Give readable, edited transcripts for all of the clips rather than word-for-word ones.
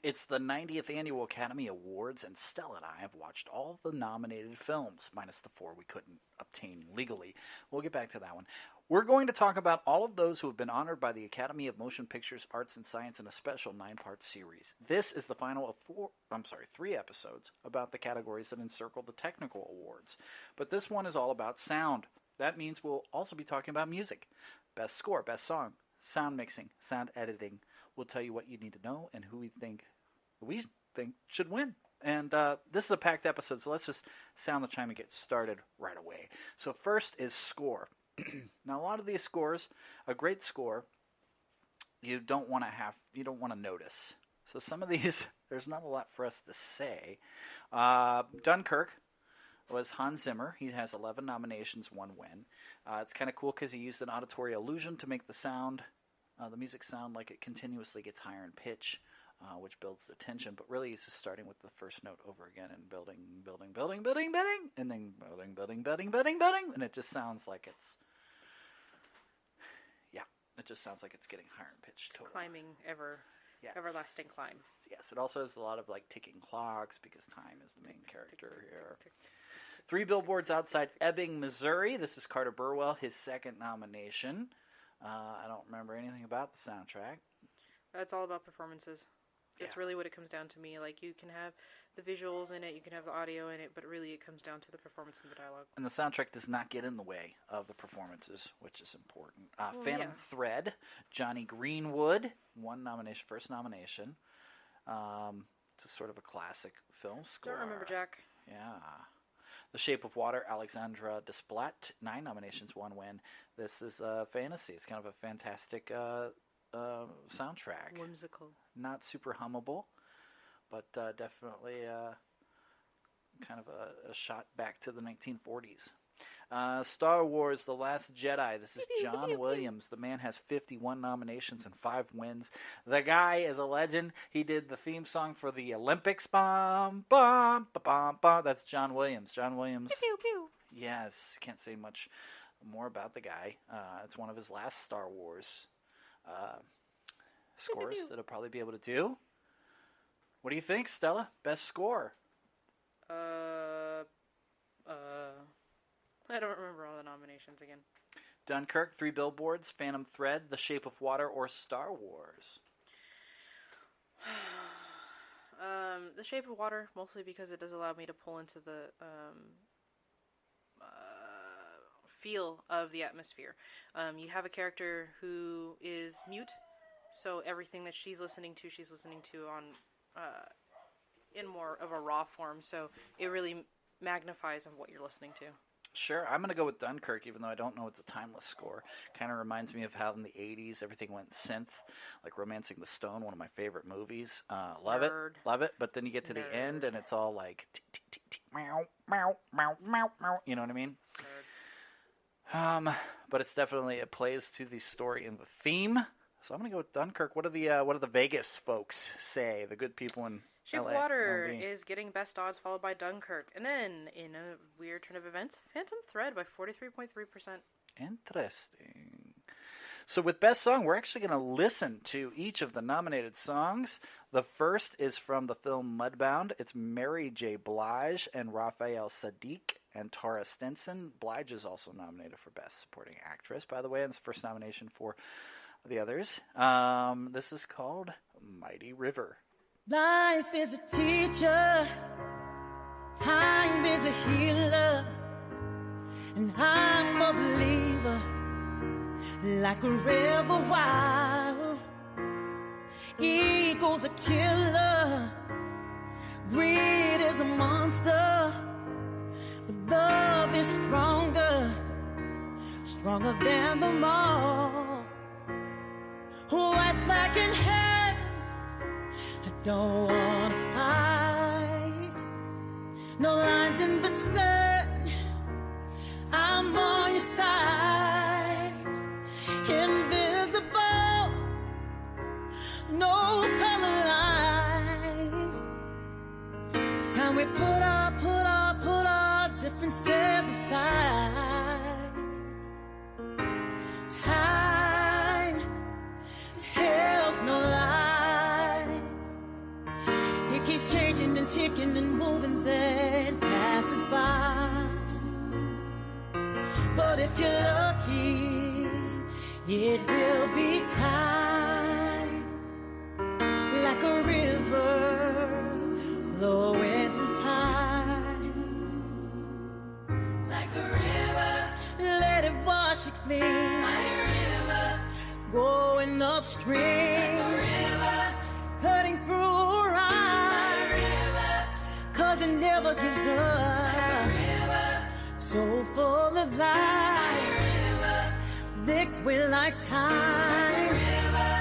It's the 90th Annual Academy Awards, and Stella and I have watched all the nominated films, minus the 4 we couldn't obtain legally. We'll get back to that one. We're going to talk about all of those who have been honored by the Academy of Motion Pictures, Arts, and Science in a special 9-part series. This is the final of 3 episodes about the categories that encircle the technical awards. But this one is all about sound. That means we'll also be talking about music. Best score, best song, sound mixing, sound editing. We'll tell you what you need to know and who we think should win. And this is a packed episode, so let's just sound the chime and get started right away. So first is score. Now, a lot of these scores, a great score, you don't want to notice. So some of these, there's not a lot for us to say. Dunkirk was Hans Zimmer. He has 11 nominations, 1 win. It's kind of cool because he used an auditory illusion to make the music sound like it continuously gets higher in pitch, which builds the tension. But really, he's just starting with the first note over again and building, and then building, and it just sounds like it's. It just sounds like it's getting higher in pitch. Totally. Climbing everlasting climb. Yes, it also has a lot of ticking clocks because time is the main character here. 3 Billboards Outside Ebbing, Missouri. This is Carter Burwell, his second nomination. I don't remember anything about the soundtrack. It's all about performances. It's really what it comes down to me. Like, you can have the visuals in it, you can have the audio in it, but really it comes down to the performance and the dialogue. And the soundtrack does not get in the way of the performances, which is important. Phantom Thread, Johnny Greenwood, first nomination. It's a sort of a classic film score. Don't remember Jack. Yeah. The Shape of Water, Alexandra Desplat, 9 nominations, 1 win. This is a fantasy. It's kind of a fantastic soundtrack. Whimsical. Not super hummable, but definitely kind of a shot back to the 1940s. Star Wars The Last Jedi. This is John Williams. The man has 51 nominations and 5 wins. The guy is a legend. He did the theme song for the Olympics. Bum, bum, ba, bum, bum. That's John Williams. John Williams. Pew, pew, pew. Yes, can't say much more about the guy. It's one of his last Star Wars scores that he'll probably be able to do. What do you think, Stella? Best score? I don't remember all the nominations again. Dunkirk, 3 Billboards, Phantom Thread, The Shape of Water, or Star Wars? The Shape of Water, mostly because it does allow me to pull into the feel of the atmosphere. You have a character who is mute, so everything that she's listening to on in more of a raw form, so it really magnifies on what you're listening to. Sure, I'm going to go with Dunkirk, even though I don't know it's a timeless score. Kind of reminds me of how in the 80s everything went synth, like Romancing the Stone, one of my favorite movies. Love it, but then you get to the end and it's all like, meow, meow, meow, meow, meow, you know what I mean? But it's definitely, it plays to the story and the theme. So I'm going to go with Dunkirk. What do the Vegas folks say, the good people in Shape of Water is getting best odds, followed by Dunkirk. And then, in a weird turn of events, Phantom Thread by 43.3%. Interesting. So with Best Song, we're actually going to listen to each of the nominated songs. The first is from the film Mudbound. It's Mary J. Blige and Raphael Sadiq and Tara Stinson. Blige is also nominated for Best Supporting Actress, by the way, and it's the first nomination for the others. This is called Mighty River. Life is a teacher, time is a healer, and I'm a believer, like a river wild. Ego's a killer, greed is a monster, but love is stronger, stronger than them all. White flag in hand, I don't wanna fight. No lines in the sand, I'm on your side. Invisible, no color lines. It's time we put our differences aside. Time tells no lies. ticking and moving then passes by. But if you're lucky, it will be kind, like a river flowing through time. Like a river, let it wash you clean. Like a river, going upstream. Like a river, cutting through right. Like a river, 'cause it never gives up. Like a river, so full of life. Like a river, liquid like time. Like a river,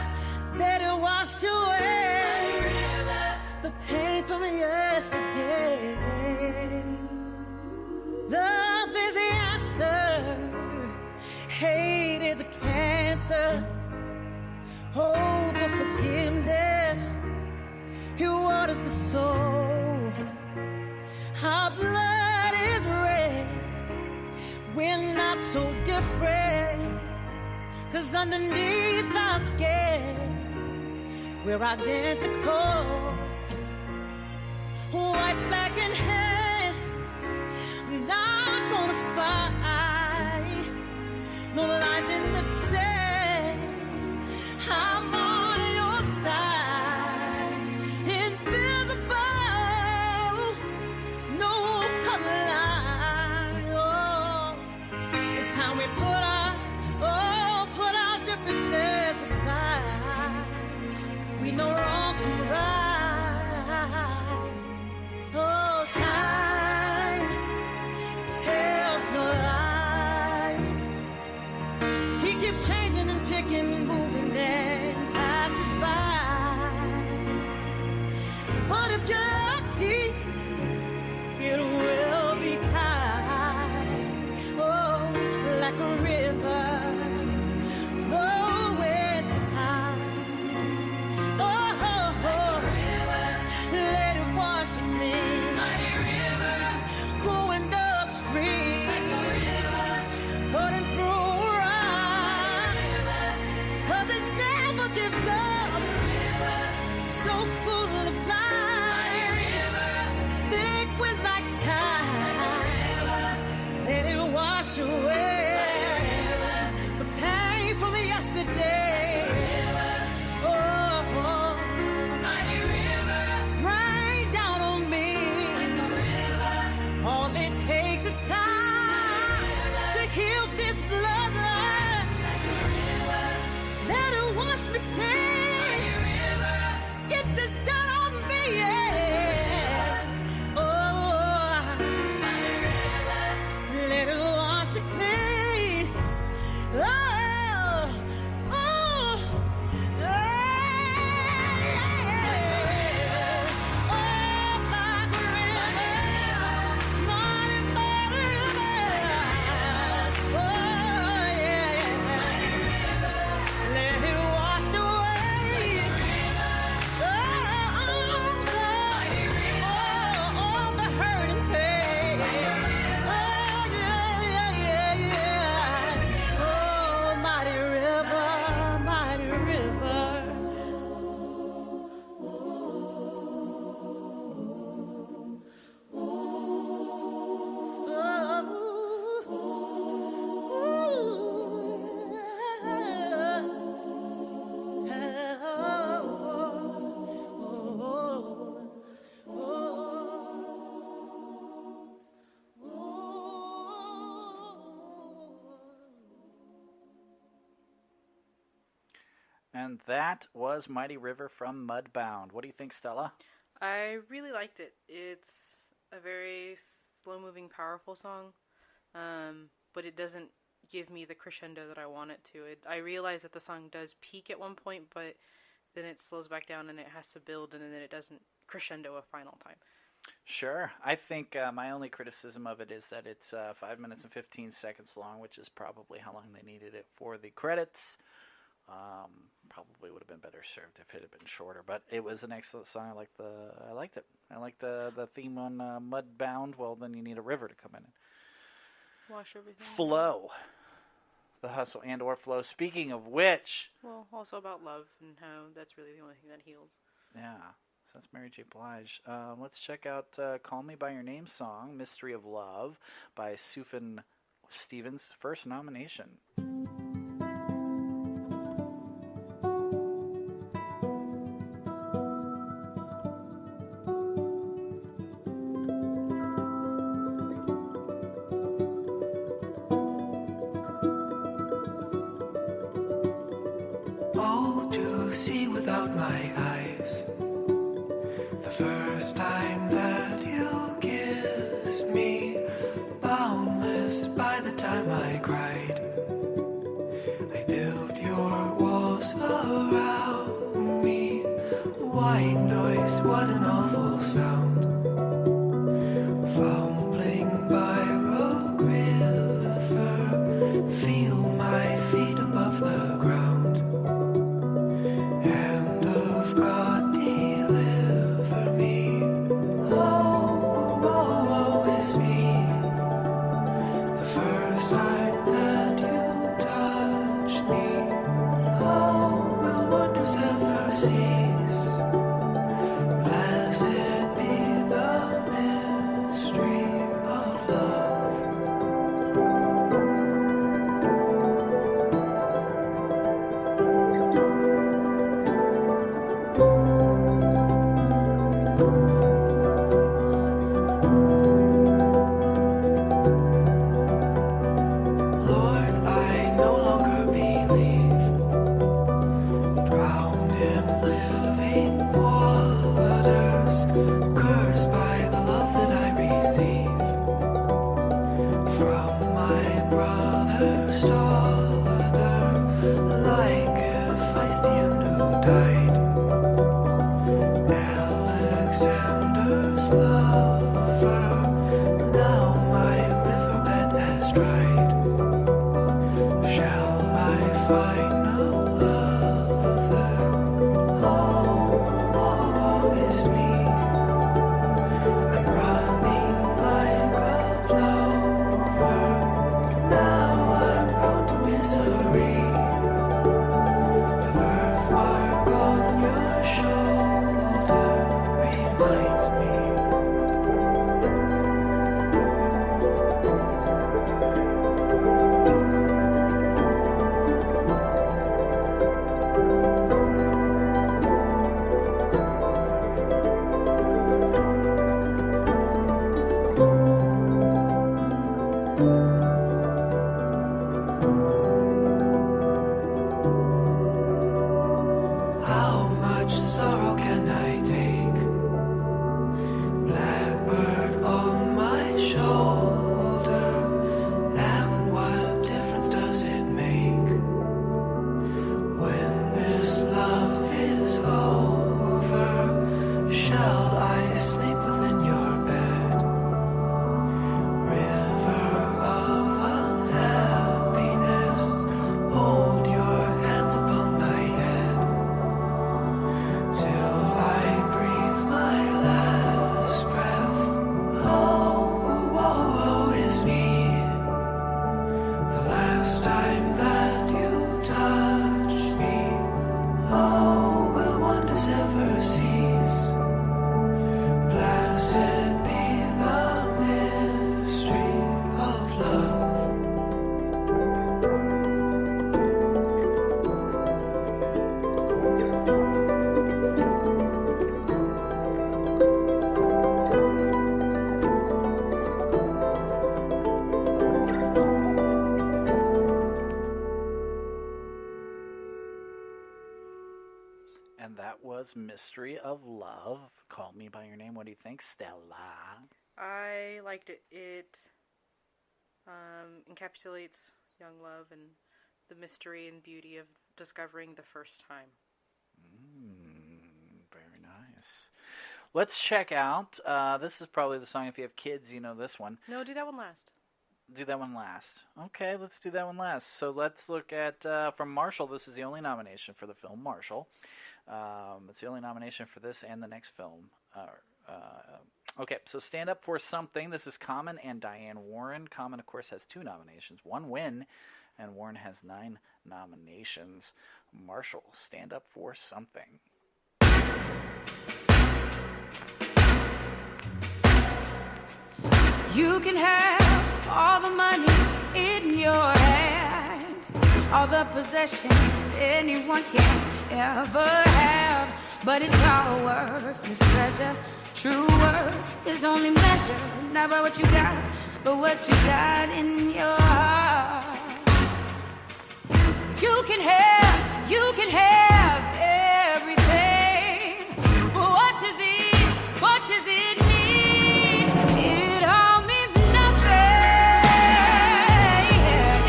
let it wash away. Like a river, the pain from yesterday. Love is the answer. Hate is a cancer. Hope of forgiveness. It waters the soul. Our blood is red. We're not so different. 'Cause underneath our skin, we're identical. White flag in hand, not gonna fight. No lines in the sand, I'm on your side. Invisible, no color line. Oh, it's time we put our differences aside. We know wrong from right. Oh, time tells no lies. He keeps changing and ticking and moving and passes by. But if you're lucky, it will be kind. Oh, like a river flowing through time. Oh, let it wash you clean. Like a river, going upstream. Like a river, cutting through right. Like a river, 'cause it never gives up. Like a river, so full of life. Like a river, liquid like time. Like a river, let it wash away. Like a river, the pain from yesterday. Like a river, oh, like a river, rain down on me. Like a river, all it takes is time to heal this bloodline. Like a river, let it wash me clean. Like a river, get this done on me, yeah. Oh, like a river, let it wash you clean. Oh, oh, yeah. Oh, like a river, mighty, mighty river. Oh, yeah, yeah. Let it wash away. All the hurt and pain. Oh, yeah, yeah, yeah. Oh, mighty river, mighty river. And that was Mighty River from Mudbound. What do you think, Stella? I really liked it. It's a very slow-moving, powerful song, but it doesn't give me the crescendo that I want it to. I realize that the song does peak at one point, but then it slows back down and it has to build, and then it doesn't crescendo a final time. Sure. I think my only criticism of it is that it's 5 minutes and 15 seconds long, which is probably how long they needed it for the credits. Probably would have been better served if it had been shorter, but it was an excellent song. I liked it. I liked the theme on Mudbound. Well, then you need a river to come in and Wash everything. flow. The hustle and or flow. Speaking of which, Well, also about love and how that's really the only thing that heals. yeah, So that's Mary J. Blige. Let's check out Call Me By Your Name song, Mystery of Love by Sufjan Stevens' first nomination. Oh, to see without my eyes. The first time that you kissed me, boundless by the time I cried. I built your walls around me. White noise, what an awful sound. Fumbling by Rogue River, feel my feet above the ground. Hand of God, deliver me. Oh, woe, woe is me. The first time that you touched me, oh, will wonders ever cease? Blessed be the mystery of love. Lord, I no longer believe, drowned in living waters, cursed by the love that I receive from my brother's daughter, like Hephaestion who died. Alexander's lover, now my riverbed has dried. Shall I find no other? Oh, woe is me. I'm running like a plover. Now I'm prone to misery. The birthmark on your shoulder reminds me. How much sorrow can I take? Blackbird on my shoulder, and what difference does it make when this love is over? Shall I sleep within your bed? River of unhappiness, hold your hands upon my head till I breathe my last breath. Oh, woe, woe is me. The last time that you touched me, oh, will wonders ever cease? Blessed be the mystery of love. And that was Mystery of Love. Call Me By Your Name. What do you think, Stella? I liked it. It encapsulates young love and the mystery and beauty of discovering the first time. Very nice. Let's check out. This is probably the song. If you have kids, you know this one. No, do that one last. Do that one last. Okay, let's do that one last. So let's look at from Marshall. This is the only nomination for the film Marshall. It's the only nomination for this and the next film. Okay, so Stand Up For Something. This is Common and Diane Warren. Common, of course, has 2 nominations, 1 win, and Warren has 9 nominations. Marshall, Stand Up For Something. You can have all the money in your hands, all the possessions anyone can ever have, but it's all worthless treasure. True worth is only measured not by what you got, but what you got in your heart. You can have everything, but what does it mean? It all means nothing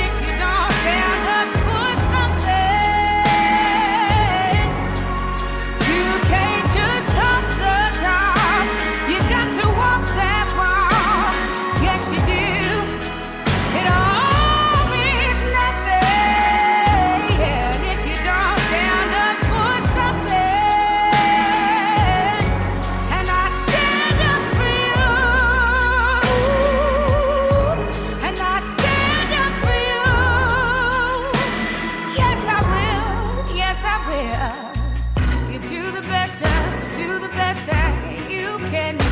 if you don't stand up for something. You can't just talk the talk, you got to walk that walk. Yes, you do. It all means nothing if you don't stand up for something. And I stand up for you. And I stand up for you. Yes, I will. Yes, I will. You do the best that you can do.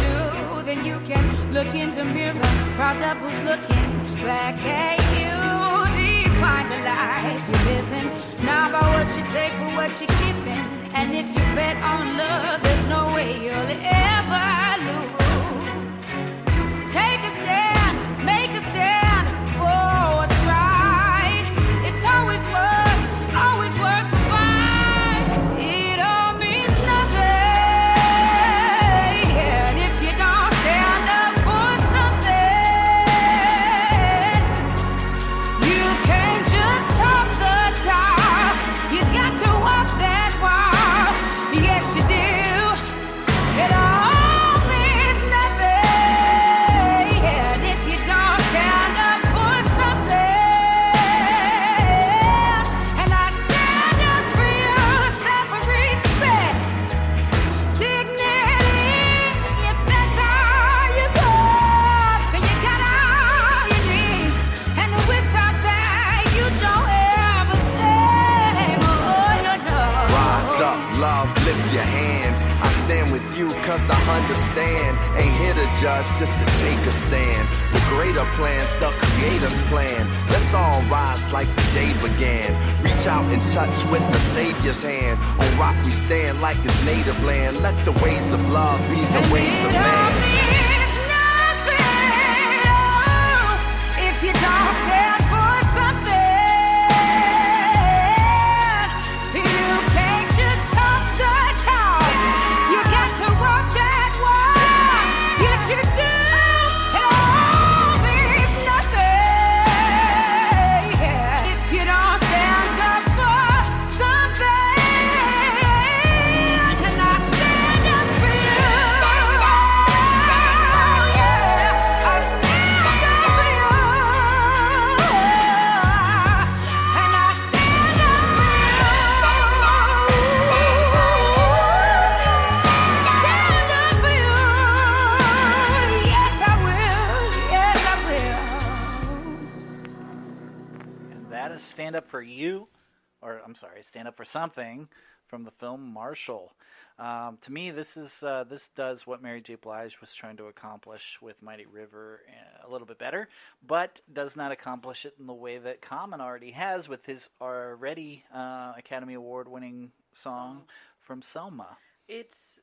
Then you can look in the mirror, proud of who's looking back at you. Define the life you're living, not by what you take, but what you're giving. And if you bet on love, there's no way you'll ever lose. Take a stand, make a stand for what's right. It's always worth the fight. It all means nothing if you don't stand up for something. You can't just talk the talk, you got to walk that walk. Yes, you do. It all means nothing if you don't stand up for something. And I stand up for you, self-respect, dignity. If that's all you got, then you got all you need. And without that, you don't have a thing. Oh, no. Rise up, love, lift your hands. I stand with you cause I understand. Ain't here to judge, just to take a stand. The greater plans, the creator's plan. Let's all rise like the day began. Reach out and touch with the Savior's hand. On rock we stand like his native land. Let the ways of love be the ways of man. If you don't stand for something, you can't just talk the talk, you got to walk that walk. Yes, you do. It all means nothing if you don't stand up for something. And I stand up for you. Yeah, I stand up for you. And I stand up for you. Stand up for you. Yes, I will. Yes, I will. And that is Stand Up For You, or I'm sorry, Stand Up For Something, from the film Marshall. To me, this does what Mary J. Blige was trying to accomplish with Mighty River a little bit better, but does not accomplish it in the way that Common already has with his already Academy Award-winning song from Selma. It's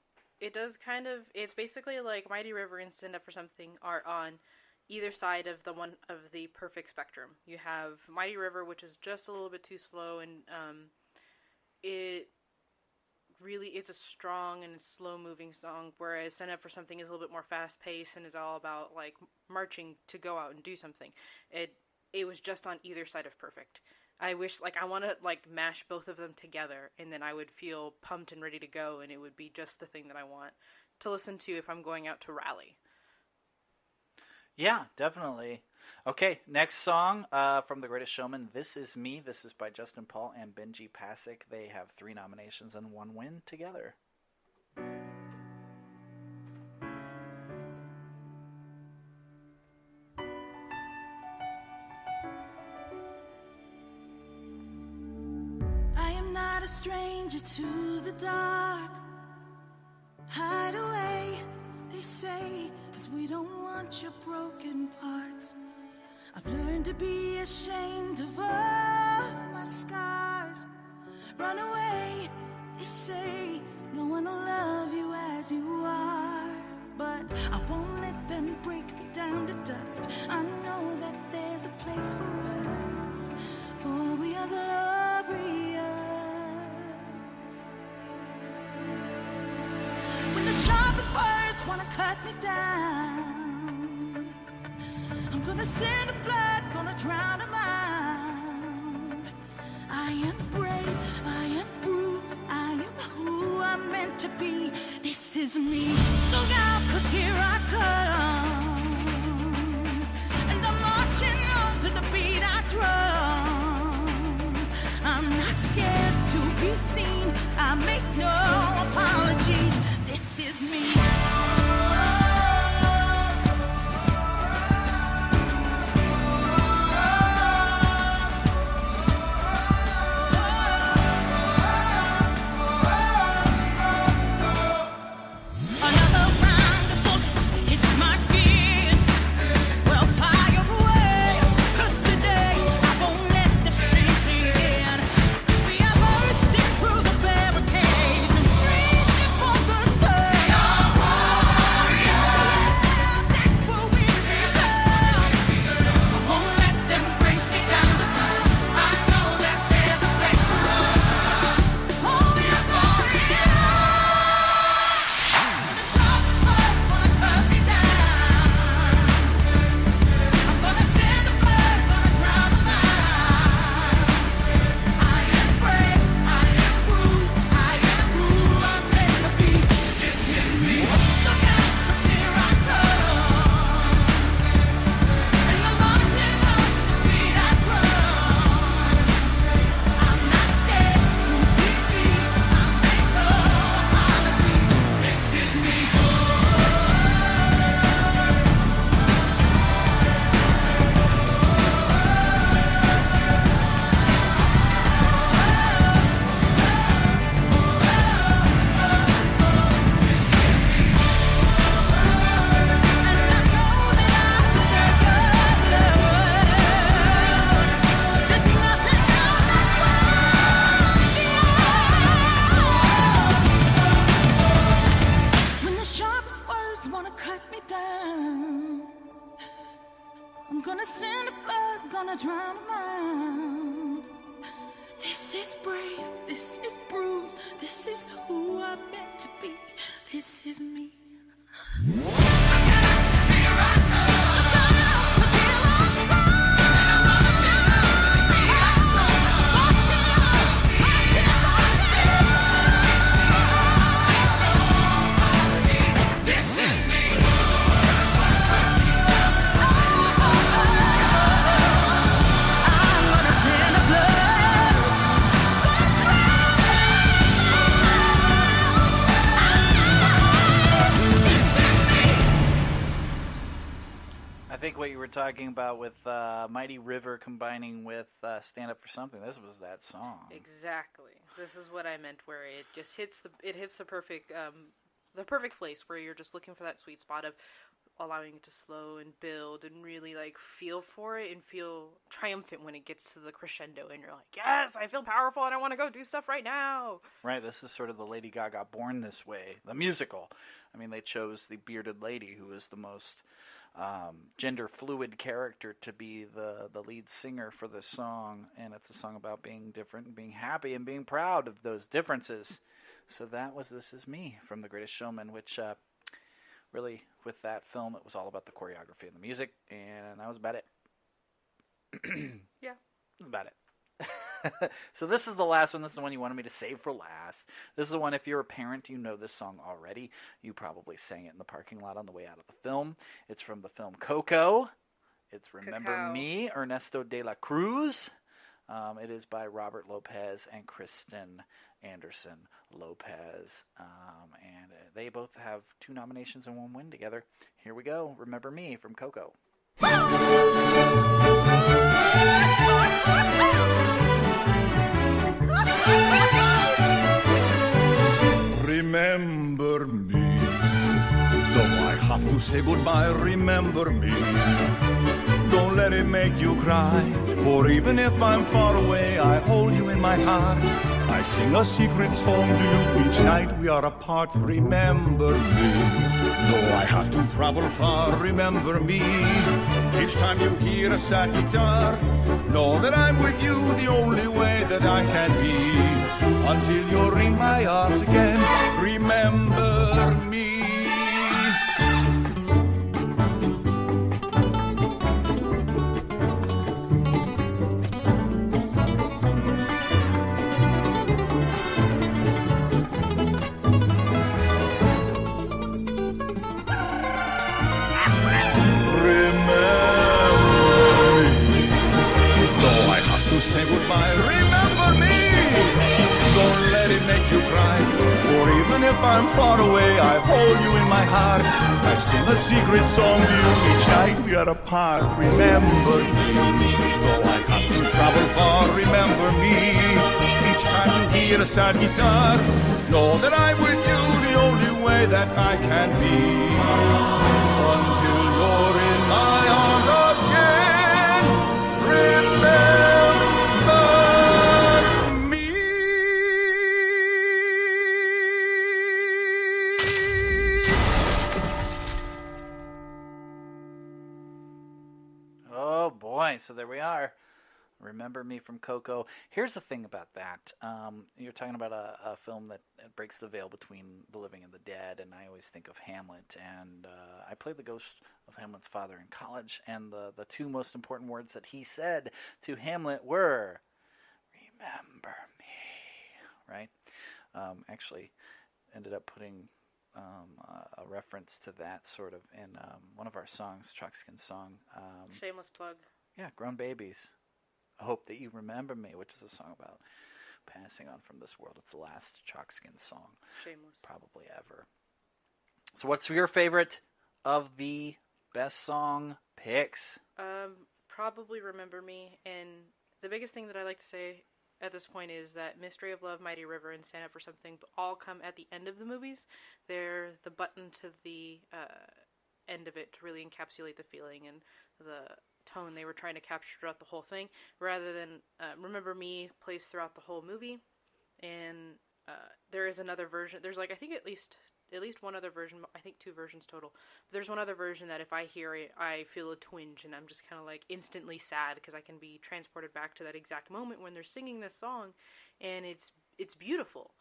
basically like Mighty River and Stand Up For Something are on either side of the perfect spectrum. You have Mighty River, which is just a little bit too slow, and it's a strong and slow moving song, whereas Stand Up For Something is a little bit more fast paced and is all about like marching to go out and do something. It was just on either side of perfect. I wish, I want to mash both of them together, and then I would feel pumped and ready to go, and it would be just the thing that I want to listen to if I'm going out to rally. Yeah, definitely. Okay, next song from The Greatest Showman, This Is Me. This is by Justin Paul and Benji Pasek. They have 3 nominations and 1 win together. I am not a stranger to the dark. Hide away, they say, 'cause we don't want about your broken parts. I've learned to be ashamed of all my scars. Run away, they say, no one will love you as you are. But I won't let them break me down to dust. I know that there's a place for us, for we are glorious. When the sharpest words wanna cut me down, I'm gonna send a blood, gonna drown them out. I am brave, I am bruised, I am who I'm meant to be. This is me. Look out, 'cause here I come. And I'm marching on to the beat I drum. I'm not scared to be seen. I make no apologies. This is me. Talking about with Mighty River combining with Stand Up for Something. This was that song. Exactly. This is what I meant, where it just hits the perfect place where you're just looking for that sweet spot of allowing it to slow and build and really like feel for it and feel triumphant when it gets to the crescendo and you're like, yes, I feel powerful and I want to go do stuff right now. Right. This is sort of the Lady Gaga Born This Way, the musical. I mean, they chose the bearded lady who is the most gender fluid character to be the lead singer for this song, and it's a song about being different and being happy and being proud of those differences. So that was This Is Me from The Greatest Showman, which really with that film it was all about the choreography and the music, and that was about it. Yeah, about it. So this is the last one. This is the one you wanted me to save for last. This is the one, if you're a parent, you know this song already. You probably sang it in the parking lot on the way out of the film. It's from the film Coco. It's Remember Cacao. Me, Ernesto de la Cruz. It is by Robert Lopez and Kristen Anderson Lopez. And they both have 2 nominations and 1 win together. Here we go. Remember Me from Coco. Remember me, though I have to say goodbye, remember me. Don't let it make you cry, for even if I'm far away, I hold you in my heart. I sing a secret song to you each night we are apart, remember me. Though I have to travel far, remember me. Each time you hear a sad guitar, know that I'm with you the only way that I can be. Until you're in my arms again, remember me. Say goodbye, remember me. Don't let it make you cry, for even if I'm far away, I hold you in my heart. I sing a secret song to you each night we are apart. Remember me. Though I have to travel far, remember me. Each time you hear a sad guitar, know that I'm with you the only way that I can be. Until you're in my arms again, remember. So there we are. Remember Me from Coco. Here's the thing about that. You're talking about a film that breaks the veil between the living and the dead, and I always think of Hamlet. And I played the ghost of Hamlet's father in college, and the two most important words that he said to Hamlet were, "Remember me," right? Actually ended up putting a reference to that sort of in one of our songs, Chalkskin's song. Shameless plug. Yeah, Grown Babies. I Hope That You Remember Me, which is a song about passing on from this world. It's the last Chalkskin song. Shameless. Probably ever. So what's your favorite of the best song picks? Probably Remember Me. And the biggest thing that I like to say at this point is that Mystery of Love, Mighty River, and Stand Up For Something all come at the end of the movies. They're the button to the end of it to really encapsulate the feeling and the tone they were trying to capture throughout the whole thing, rather than Remember Me plays throughout the whole movie. And there is another version. There's I think at least one other version. I think 2 versions total. But there's one other version that if I hear it, I feel a twinge and I'm just kind of instantly sad because I can be transported back to that exact moment when they're singing this song, and it's beautiful.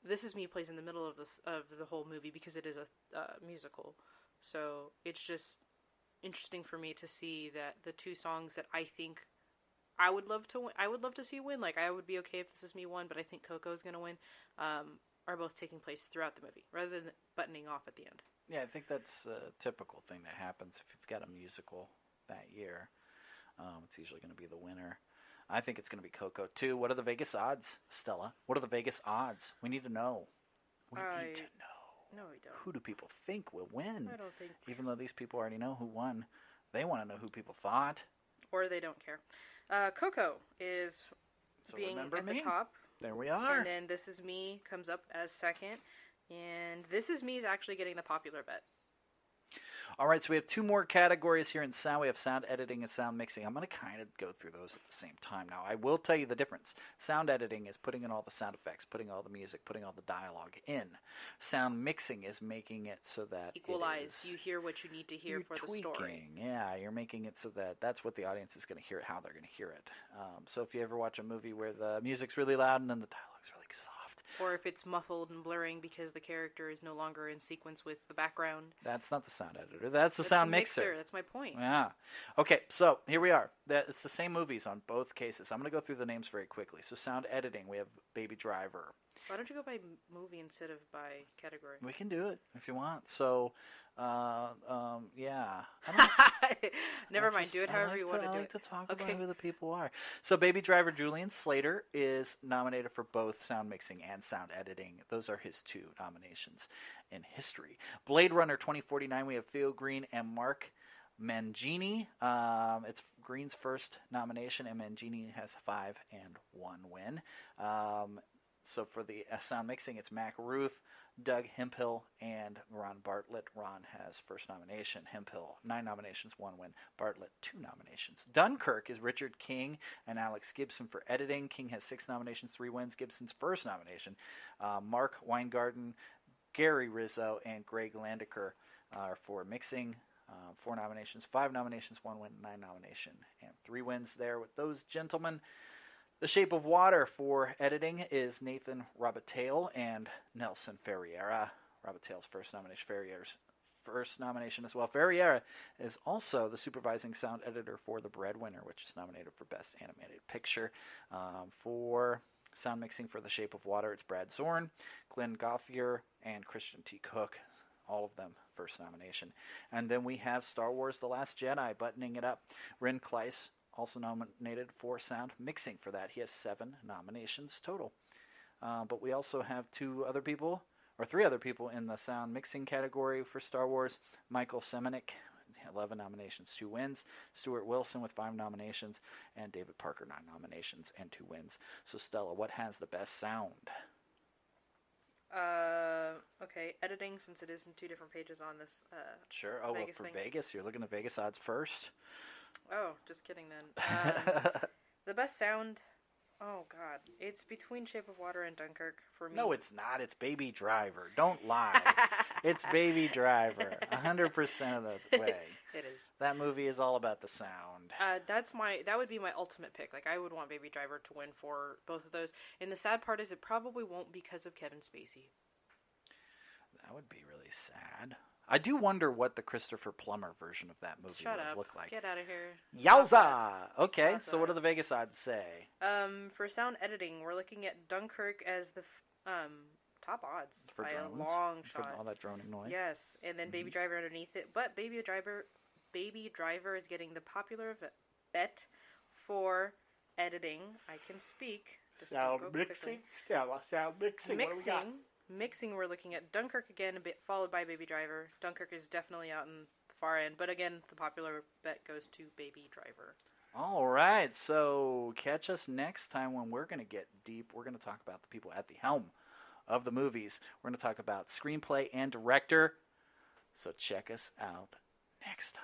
This Is Me plays in the middle of the whole movie because it is a musical, so it's just interesting for me to see that the 2 songs that I think I would love to see win. I would be okay if This Is Me won, but I think Coco's gonna win. Are both taking place throughout the movie rather than buttoning off at the end. Yeah, I think that's a typical thing that happens if you've got a musical that year. It's usually going to be the winner. I think it's going to be Coco too. What are the Vegas odds, Stella? What are the Vegas odds? We need to know. We need to know. No, we don't. Who do people think will win? I don't think. Even though these people already know who won, they want to know who people thought. Or they don't care. Coco is being at the top. There we are. And then This Is Me comes up as second. And This Is Me is actually getting the popular bet. All right, so we have 2 more categories here in sound. We have sound editing and sound mixing. I'm going to kind of go through those at the same time. Now, I will tell you the difference. Sound editing is putting in all the sound effects, putting all the music, putting all the dialogue in. Sound mixing is making it so that equalize. You hear what you need to hear for tweaking. The story. Yeah, you're making it so that that's what the audience is going to hear, how they're going to hear it. So if you ever watch a movie where the music's really loud and then the dialogue's really soft, or if it's muffled and blurring because the character is no longer in sequence with the background. That's not the sound editor. That's the sound mixer. That's my point. Yeah. Okay, so here we are. It's the same movies on both cases. I'm going to go through the names very quickly. So sound editing, we have Baby Driver. Why don't you go by movie instead of by category? We can do it if you want. So, yeah. Never mind. Do it however you want to do it. I like to talk about who the people are. So Baby Driver Julian Slater is nominated for both sound mixing and sound editing. Those are his 2 nominations in history. Blade Runner 2049, we have Theo Green and Mark Mangini. It's Green's first nomination, and Mangini has 5 and 1 win. So for the sound mixing, it's Mac Ruth, Doug Hemphill and Ron Bartlett. Ron has first nomination. Hemphill, 9 nominations, 1 win. Bartlett, 2 nominations. Dunkirk is Richard King and Alex Gibson for editing. King has 6 nominations, 3 wins. Gibson's first nomination. Mark Weingarten, Gary Rizzo, and Greg Landecker are for mixing. 4 nominations, 5 nominations, 1 win, 9 nomination, and 3 wins there with those gentlemen. The Shape of Water for editing is Nathan Robatale and Nelson Ferreira. Robatale's first nomination, Ferreira's first nomination as well. Ferreira is also the supervising sound editor for The Breadwinner, which is nominated for Best Animated Picture. For sound mixing for The Shape of Water, it's Brad Zorn, Glenn Gauthier, and Christian T. Cook. All of them first nomination. And then we have Star Wars The Last Jedi buttoning it up. Ren Kleiss also nominated for sound mixing for that. He has 7 nominations total. But we also have 3 other people in the sound mixing category for Star Wars. Michael Semenuk, 11 nominations, 2 wins. Stuart Wilson with 5 nominations. And David Parker, 9 nominations and 2 wins. So Stella, what has the best sound? Okay, editing, since it is in 2 different pages on this, Sure. Oh, Vegas well, for thing. Vegas, you're looking at Vegas odds first. Oh, just kidding then. The best sound, oh god, it's between Shape of Water and Dunkirk for me. No, it's not. It's Baby Driver. Don't lie. It's Baby Driver, 100% of the way. It is. That movie is all about the sound. That would be my ultimate pick. Like, I would want Baby Driver to win for both of those. And the sad part is it probably won't because of Kevin Spacey. That would be really sad. I do wonder what the Christopher Plummer version of that movie Shut would up. look like. Get out of here. Yowza! Okay, Stop so what that. do the Vegas odds say? For sound editing, we're looking at Dunkirk as the top odds For by drones? a long For shot. all that droning noise? Yes, and then Baby Driver underneath it. But Baby Driver is getting the popular bet for editing. I can speak. Just don't go quickly. Stella, sound mixing. What do we got? Mixing, we're looking at Dunkirk again, a bit followed by Baby Driver. Dunkirk is definitely out in the far end, but again, the popular bet goes to Baby Driver. All right, so catch us next time when we're going to get deep. We're going to talk about the people at the helm of the movies. We're going to talk about screenplay and director. So check us out next time.